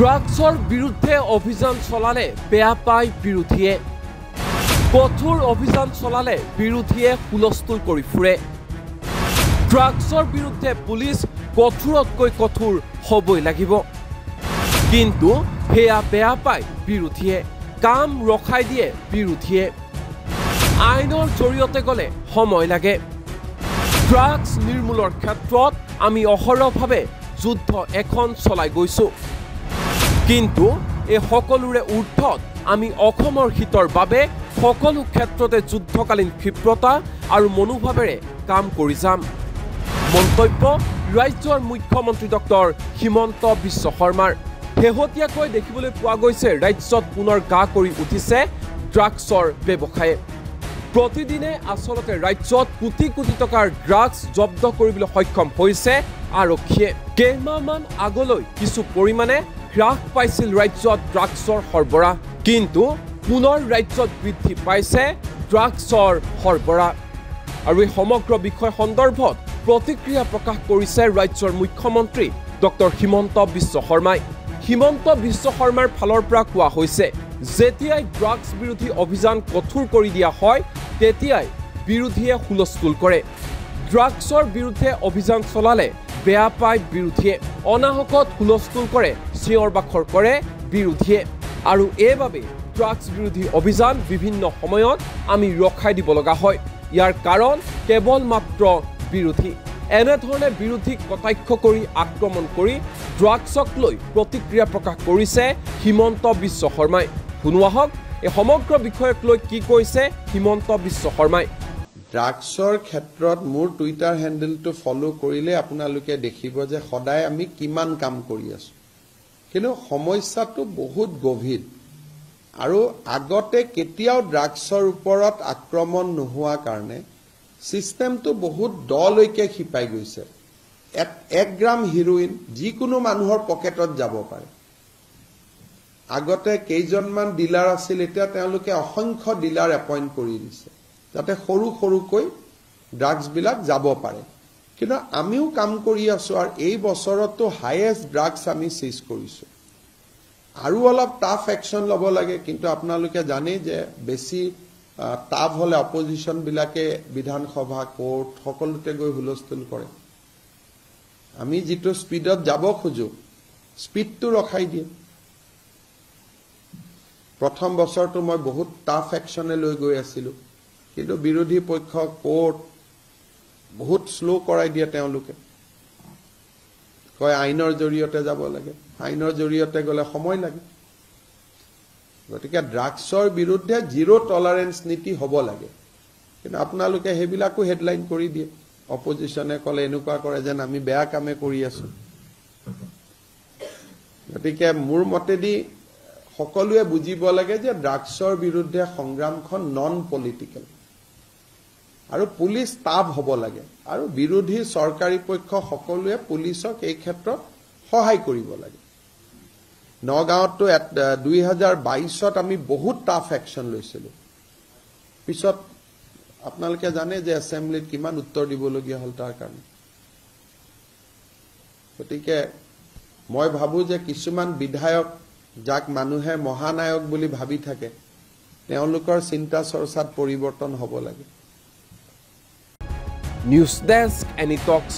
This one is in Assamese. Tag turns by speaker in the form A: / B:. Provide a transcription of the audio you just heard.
A: ড্ৰাগছৰ বিৰুদ্ধে অভিযান চলালে বেয়া পায় বিৰোধীয়ে কঠোৰ অভিযান চলালে বিৰোধীয়ে হুলস্থুল কৰি ফুৰে ড্ৰাগছৰ বিৰুদ্ধে পুলিচ কঠোৰতকৈ কঠোৰ হ'বই লাগিব কিন্তু হেয়া বেয়া পায় বিৰোধীয়ে কাম ৰখাই দিয়ে বিৰোধীয়ে আইনৰ জৰিয়তে গলে সময় লাগে ড্ৰাগছ নিৰ্মূলৰ ক্ষেত্ৰত আমি অহৰভাৱে যুদ্ধ এখন চলাই গৈছো কিন্তু এই সকলোৰে ঊৰ্ধত আমি অসমৰ হিতৰ বাবে সকলো ক্ষেত্ৰতে যুদ্ধকালীন ক্ষিপ্ৰতা আৰু মনোভাৱেৰে কাম কৰি যাম মন্তব্য ৰাজ্যৰ মুখ্যমন্ত্ৰী ডক্টৰ হিমন্ত বিশ্ব শৰ্মাৰ শেহতীয়াকৈ দেখিবলৈ পোৱা গৈছে ৰাজ্যত পুনৰ গা কৰি উঠিছে ড্ৰাগছৰ ব্যৱসায় প্ৰতিদিনে আসলতে ৰাজ্যত কোটি কোটি টকাৰ ড্ৰাগছ জব্দ কৰিবলৈ সক্ষম হৈছে আৰক্ষীয়ে কেইমাহমান আগলৈ কিছু পৰিমাণে হ্ৰাস পাইছিল ৰাজ্যত ড্ৰাগছৰ সৰবৰাহ কিন্তু পুনৰ ৰাজ্যত বৃদ্ধি পাইছে ড্ৰাগছৰ সৰবৰাহ আৰু এই সমগ্ৰ বিষয় সন্দৰ্ভত প্ৰতিক্ৰিয়া প্ৰকাশ কৰিছে ৰাজ্যৰ মুখ্যমন্ত্ৰী ডক্টৰ হিমন্ত বিশ্ব শৰ্মাই হিমন্ত বিশ্ব শৰ্মাৰ ফালৰ পৰা কোৱা হৈছে যেতিয়াই ড্ৰাগছ বিৰোধী অভিযান কঠোৰ কৰি দিয়া হয় তেতিয়াই বিৰোধীয়ে হুলস্থুল কৰে ড্ৰাগছৰ বিৰুদ্ধে অভিযান চলালে বেয়া পায় বিৰোধীয়ে অনাহকত হুলস্থুল কৰে চিঞৰ বাখৰ কৰে বিৰোধীয়ে আৰু এইবাবে ড্ৰাগছ বিৰোধী অভিযান বিভিন্ন সময়ত আমি ৰখাই দিব লগা হয় ইয়াৰ কাৰণ কেৱল মাত্ৰ বিৰোধী এনেধৰণে বিৰোধীক কটাক্ষ কৰি আক্ৰমণ কৰি ড্ৰাগছক লৈ প্ৰতিক্ৰিয়া প্ৰকাশ কৰিছে হিমন্ত বিশ্ব শৰ্মাই শুনোৱা হওক এই সমগ্ৰ বিষয়ক লৈ কি কৈছে হিমন্ত বিশ্ব শৰ্মাই
B: ড্ৰাগছৰ ক্ষেত্ৰত মোৰ টুইটাৰ হেণ্ডেলটো ফলো কৰিলে আপোনালোকে দেখিব যে সদায় আমি কিমান কাম কৰি আছো কিন্তু সমস্যাটো বহুত গভীৰ আৰু আগতে কেতিয়াও ড্ৰাগছৰ ওপৰত আক্ৰমণ নোহোৱা কাৰণে সিস্টেমটো বহুত দলৈকে খিপাই গৈছে 1 গ্ৰাম হিৰোইন যিকোনো মানুহৰ পকেটত যাব পাৰে আগতে কেইজনমান ডিলাৰ আছিল এতিয়া তেওঁলোকে অসংখ্য ডিলাৰ এপইণ্ট কৰি দিছে যাতে সৰু সৰুকৈ ড্ৰাগছ বিলাক যাব পাৰে কিন্তু আমিও কাম কৰি আছো আৰু এই বছৰতো হাইয়েষ্ট ড্ৰাগছ আমি সিজ কৰিছো আৰু অলপ টাফ একশন ল'ব লাগে কিন্তু আপোনালোকে জানে যে বেছি টাফ হলে অপজিশন বিলাকে বিধানসভা কোৰ্ট সকলোতে গৈ হুলস্থুল কৰে আমি যেটো স্পিডত যাব খোজো স্পিডটো ৰখাই দিয়ে প্ৰথম বছৰটো মই বহুত টাফ একশনে লৈ গৈ আছিলো কিন্তু বিৰোধী পক্ষ কোৰ্ট বহুত স্লো কৰাই দিয়ে তেওঁলোকে কয় আইনৰ জৰিয়তে যাব লাগে আইনৰ জৰিয়তে গলে সময় লাগে গতিকে ড্ৰাগছৰ বিৰুদ্ধে জিৰো টলাৰেন্স নীতি হ'ব লাগে কিন্তু আপোনালোকে হেবিলাকো হেডলাইন কৰি দিয়ে অপজিশনে কলে এনেকুৱা কৰে যেন আমি বেয়া কামে কৰি আছো গতিকে মোৰ মতেদি সকলোৱে বুজিব লাগে যে ড্ৰাগছৰ বিৰুদ্ধে সংগ্ৰামখন নন পলিটিক্যাল আৰু পুলিচ ষ্টাফ হ'ব লাগে আৰু বিৰোধী চৰকাৰী পক্ষ সকলোৱে পুলিচক এই ক্ষেত্ৰত সহায় কৰিব লাগে নগাঁৱতো 2022ত আমি বহুত টাফ একশন লৈছিলো পিছত আপোনালোকে জানে যে এছেম্বলিত কিমান উত্তৰ দিবলগীয়া হল তাৰ কাৰণে গতিকে মই ভাবো যে কিছুমান বিধায়ক যাক মানুহে মহানায়ক বুলি ভাবি থাকে তেওঁলোকৰ চিন্তা চৰ্চাত পৰিৱৰ্তন হ'ব লাগে
A: নিউজ ডেস্ক এনি টক্স